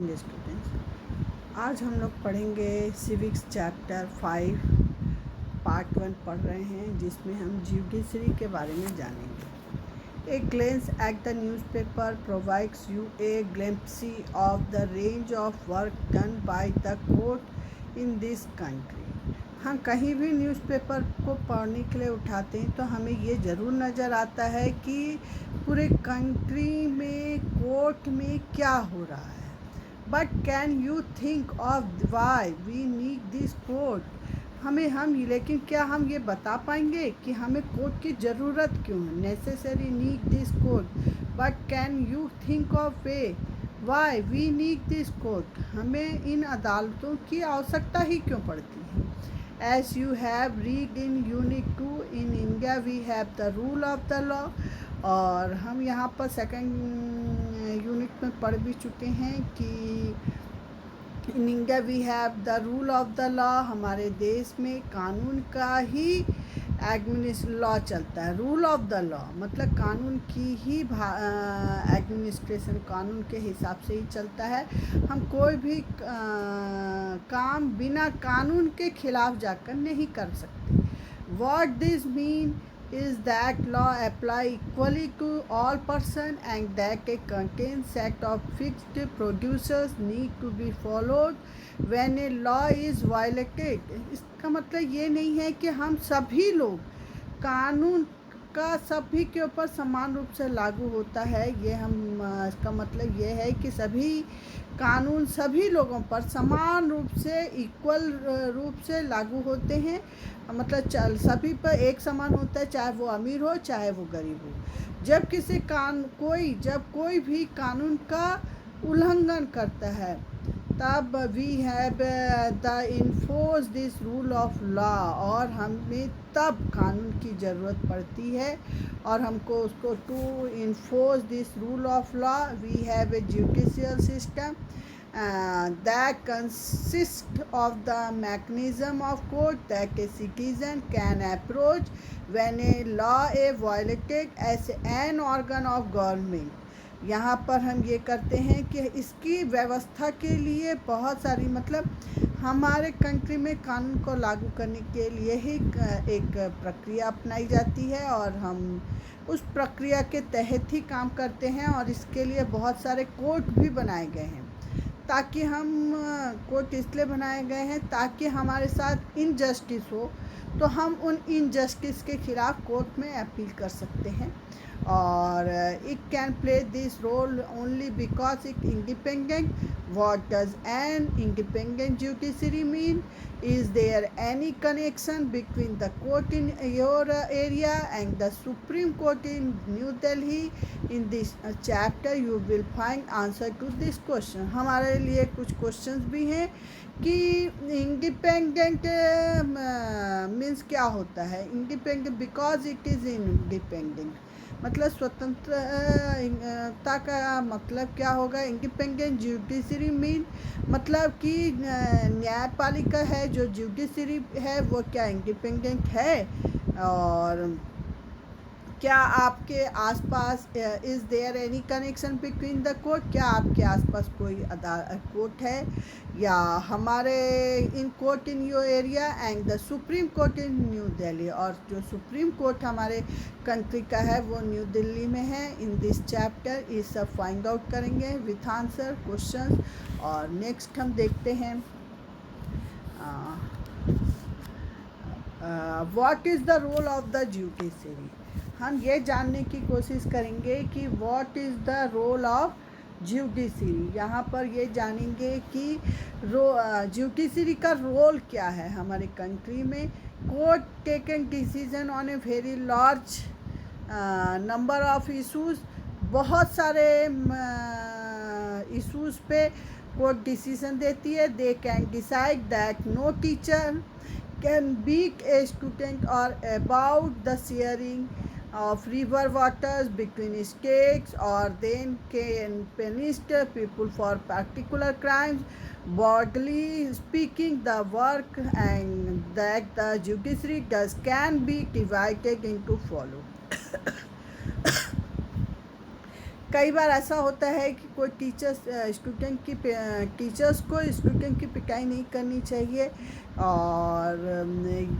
Students, आज हम लोग पढ़ेंगे सिविक्स चैप्टर 5 पार्ट 1 पढ़ रहे हैं, जिसमें हम जुडिशरी के बारे में जानेंगे। A glance at the newspaper provides you a glimpse of the range of work done by the court in this country. हम कहीं भी न्यूज़पेपर को पढ़ने के लिए उठाते हैं तो हमें ये ज़रूर नज़र आता है कि पूरे कंट्री में कोर्ट में क्या हो रहा है। But can you think of why we need this court. लेकिन क्या हम ये बता पाएंगे कि हमें कोर्ट की ज़रूरत क्यों है, necessary need this court. But can you think of way why we need this court, हमें इन अदालतों की आवश्यकता ही क्यों पड़ती है। As you have read in Unit 2, in India we have the rule of the law। और हम यहाँ पर सेकंड यूनिट में पढ़ भी चुके हैं कि in India we have the rule of the law. हमारे देश में कानून का ही लॉ चलता है। रूल ऑफ द लॉ मतलब कानून की ही एडमिनिस्ट्रेशन कानून के हिसाब से ही चलता है। हम कोई भी काम बिना कानून के खिलाफ जाकर नहीं कर सकते। What this mean is that law apply equally to all person and that a contained set of fixed procedures need to be followed when a law is violated। इसका मतलब ये नहीं है कि हम सभी लोग कानून का सभी के ऊपर समान रूप से लागू होता है। इसका मतलब ये है कि सभी कानून सभी लोगों पर समान रूप से इक्वल रूप से लागू होते हैं। मतलब सभी पर एक समान होता है, चाहे वो अमीर हो चाहे वो गरीब हो। जब कोई भी कानून का उल्लंघन करता है तब we have the enforce this rule of law, और हमें तब कानून की ज़रूरत पड़ती है और हमको उसको to enforce this rule of law we have a judicial system that consists of the mechanism of court that a citizen can approach when a law is violated as an organ of government। यहाँ पर हम ये करते हैं कि इसकी व्यवस्था के लिए बहुत सारी हमारे कंट्री में कानून को लागू करने के लिए ही एक प्रक्रिया अपनाई जाती है और हम उस प्रक्रिया के तहत ही काम करते हैं। और इसके लिए बहुत सारे कोर्ट भी बनाए गए हैं ताकि कोर्ट इसलिए बनाए गए हैं ताकि हमारे साथ इनजस्टिस हो तो हम उन इनजस्टिस के खिलाफ कोर्ट में अपील कर सकते हैं। और it can play this role only because it independent. What does an independent judiciary mean? Is there any connection between the court in your area and the Supreme Court in New Delhi? In this chapter you will find answer to this question। हमारे लिए कुछ questions भी हैं कि independent means क्या होता है। Independent because it is independent मतलब स्वतंत्रता का मतलब क्या होगा। इंडिपेंडेंट जुडिशरी मीन मतलब कि न्यायपालिका है जो जुडिशरी है वो क्या इंडिपेंडेंट है। और क्या आपके आसपास is there any connection between the court, क्या आपके आसपास कोई कोर्ट है या हमारे इन court in your area and the supreme court in New Delhi. और जो सुप्रीम कोर्ट हमारे कंट्री का है वो न्यू दिल्ली में है। इन दिस चैप्टर ये सब फाइंड आउट करेंगे विथ आंसर क्वेश्चन। और नेक्स्ट हम देखते हैं what is the role of the judiciary. हम ये जानने की कोशिश करेंगे कि what is the role of judiciary. यहाँ पर ये जानेंगे कि जुडिशरी का रोल क्या है हमारे कंट्री में। Court taken decision on a very large number of issues, बहुत सारे इशूज़ पे कोर्ट डिसीजन देती है। They can decide that no teacher can beat a student or about the sharing of river waters between states, or then can punish people for particular crimes। Broadly speaking, the work and that the judiciary does can be divided into follow कई बार ऐसा होता है कि कोई teachers को student की पिटाई नहीं करनी चाहिए, और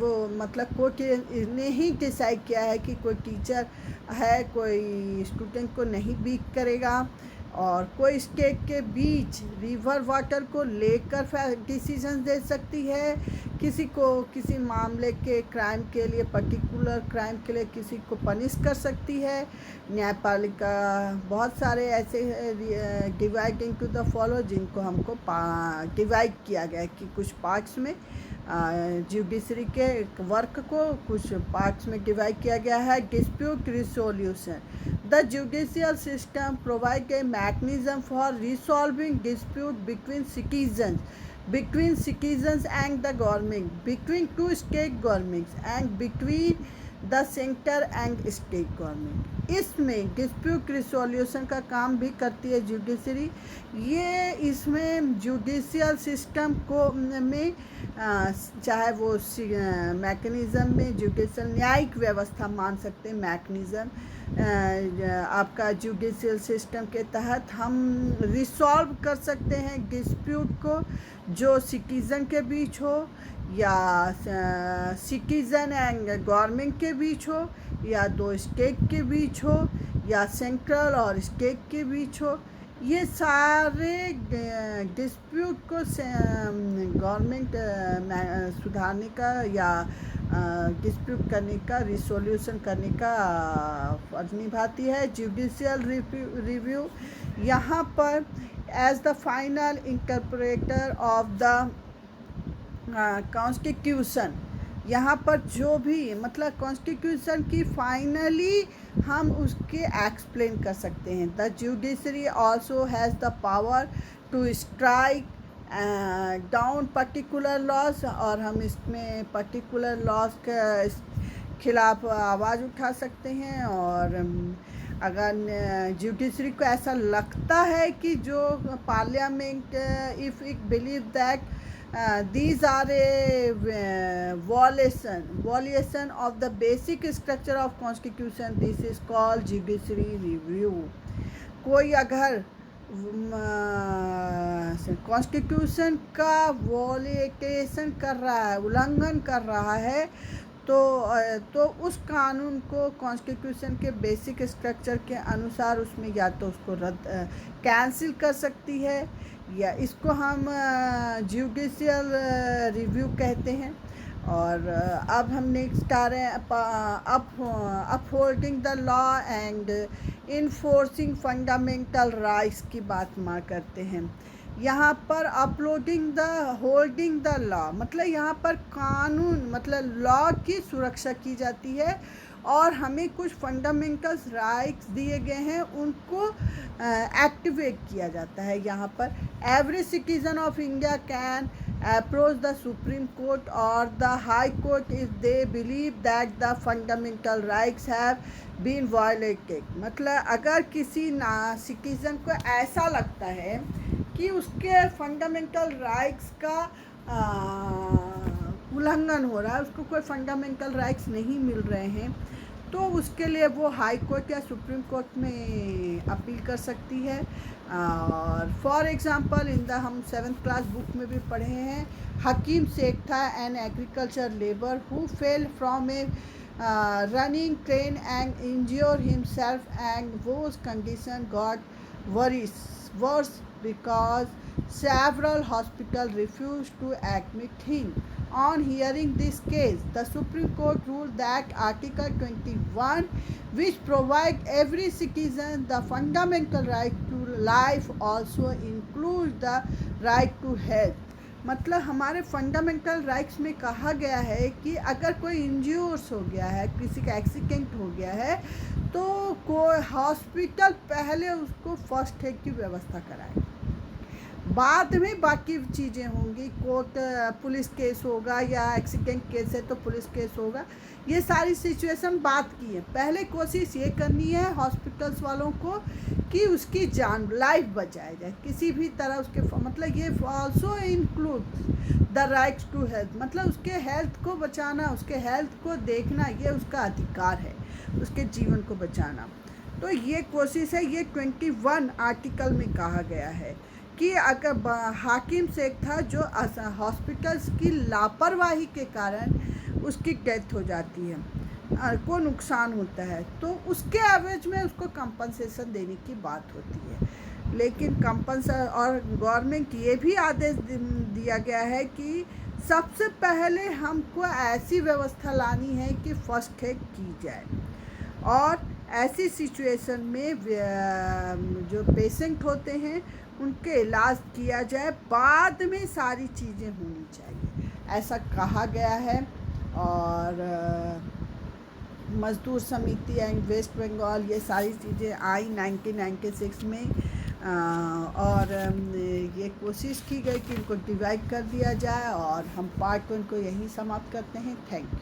वो मतलब कोई ने ही डिसाइड किया है कि कोई टीचर है कोई स्टूडेंट को नहीं बीट करेगा, और कोई स्टेट के बीच रिवर वाटर को लेकर डिसीजन दे सकती है, किसी को किसी मामले के क्राइम के लिए, पर्टिकुलर क्राइम के लिए किसी को पनिश कर सकती है। न्यायपालिका बहुत सारे ऐसे डिवाइड इनटू द फॉलो, जिनको हमको डिवाइड किया गया है कि कुछ पार्ट्स में जुडिशरी के वर्क को कुछ पार्ट्स में डिवाइड किया गया है। Dispute resolution, the judicial system provide a mechanism for resolving dispute between citizens and the government, between two state governments and between the center and state government। इसमें dispute resolution का काम भी करती है जुडिशरी। ये इसमें जुडिशियल सिस्टम को में चाहे वो मैकेनिज़्म में जुडिशियल न्यायिक व्यवस्था मान सकते हैं, मैकेनिज़्म आपका जुडिशियल सिस्टम के तहत हम रिसॉल्व कर सकते हैं डिस्प्यूट को, जो सिटीज़न के बीच हो या सिटीज़न एंड गवर्नमेंट के बीच हो, या दो स्टेट के बीच हो, या सेंट्रल और स्टेट के बीच हो। ये सारे डिस्प्यूट को गवर्नमेंट सुधारने का या डिस्प्यूट करने का, रिसोल्यूशन करने का फर्ज निभाती है। जुडिशियल रिव्यू यहाँ पर as the final interpreter of the constitution, यहाँ पर जो भी मतलब कॉन्स्टिट्यूशन की फाइनली हम उसके एक्सप्लेन कर सकते हैं। The judiciary also has the power to strike down particular laws, और हम इसमें पर्टिकुलर लॉज के खिलाफ आवाज़ उठा सकते हैं। और अगर जुडिशरी को ऐसा लगता है कि जो parliament if it believe that these are a violation of the basic structure of constitution, this is called judiciary review। कोई अगर कॉन्स्टिट्यूशन का वॉलेशन कर रहा है, उल्लंघन कर रहा है, तो उस कानून को कॉन्स्टिट्यूशन के बेसिक स्ट्रक्चर के अनुसार उसमें या तो उसको रद्द कैंसिल कर सकती है, या इसको हम जुडिशियल रिव्यू कहते हैं। और अब हम नेक्स्ट आ रहे हैं upholding the law and enforcing fundamental rights की बात करते हैं। यहाँ पर होल्डिंग द लॉ मतलब यहाँ पर कानून मतलब लॉ की सुरक्षा की जाती है, और हमें कुछ फंडामेंटल राइट्स दिए गए हैं उनको एक्टिवेट किया जाता है। यहाँ पर every citizen of India can approach the supreme court और the high court if they believe that the fundamental rights have been violated. मतलब अगर किसी सिटीजन को ऐसा लगता है कि उसके फंडामेंटल राइट्स का उल्लंघन हो रहा है, उसको कोई फंडामेंटल राइट्स नहीं मिल रहे हैं, तो उसके लिए वो हाई कोर्ट या सुप्रीम कोर्ट में अपील कर सकती है। और फॉर एग्ज़ाम्पल हम 7th क्लास बुक में भी पढ़े हैं, हकीम शेख था an agriculture labour who fell from a running train and injure himself and was condition got worse because several hospitals refused to admit him. On hearing this case, the Supreme Court ruled that Article 21, which provides every citizen the fundamental right to life, also includes the right to health। मतलब हमारे fundamental rights में कहा गया है कि अगर कोई इंज्यूर्स हो गया है, किसी का एक्सीडेंट हो गया है, तो कोई हॉस्पिटल पहले उसको फर्स्ट एड की व्यवस्था कराए, बाद में बाकी चीज़ें होंगी। कोर्ट पुलिस केस होगा या एक्सीडेंट केस है तो पुलिस केस होगा, ये सारी सिचुएशन बात की है। पहले कोशिश ये करनी है हॉस्पिटल्स वालों को कि उसकी जान लाइफ बचाया जाए किसी भी तरह, उसके मतलब ये also include the right to health, मतलब उसके हेल्थ को बचाना, उसके हेल्थ को देखना, ये उसका अधिकार है, उसके जीवन को बचाना। तो ये कोशिश है, ये 21 आर्टिकल में कहा गया है कि अगर हाकिम शेख था जो हॉस्पिटल्स की लापरवाही के कारण उसकी डेथ हो जाती है, को नुकसान होता है, तो उसके एवरेज में उसको कंपनसेशन देने की बात होती है। लेकिन और गवर्नमेंट ये भी आदेश दिया गया है कि सबसे पहले हमको ऐसी व्यवस्था लानी है कि फर्स्ट एड की जाए, और ऐसी सिचुएशन में जो पेशेंट होते हैं उनके इलाज किया जाए, बाद में सारी चीज़ें होनी चाहिए, ऐसा कहा गया है। और मजदूर समिति एंड वेस्ट बंगाल, ये सारी चीज़ें आई 1996 में, और ये कोशिश की गई कि इनको डिवाइड कर दिया जाए, और हम पार्ट 1 को यहीं समाप्त करते हैं। Thank you.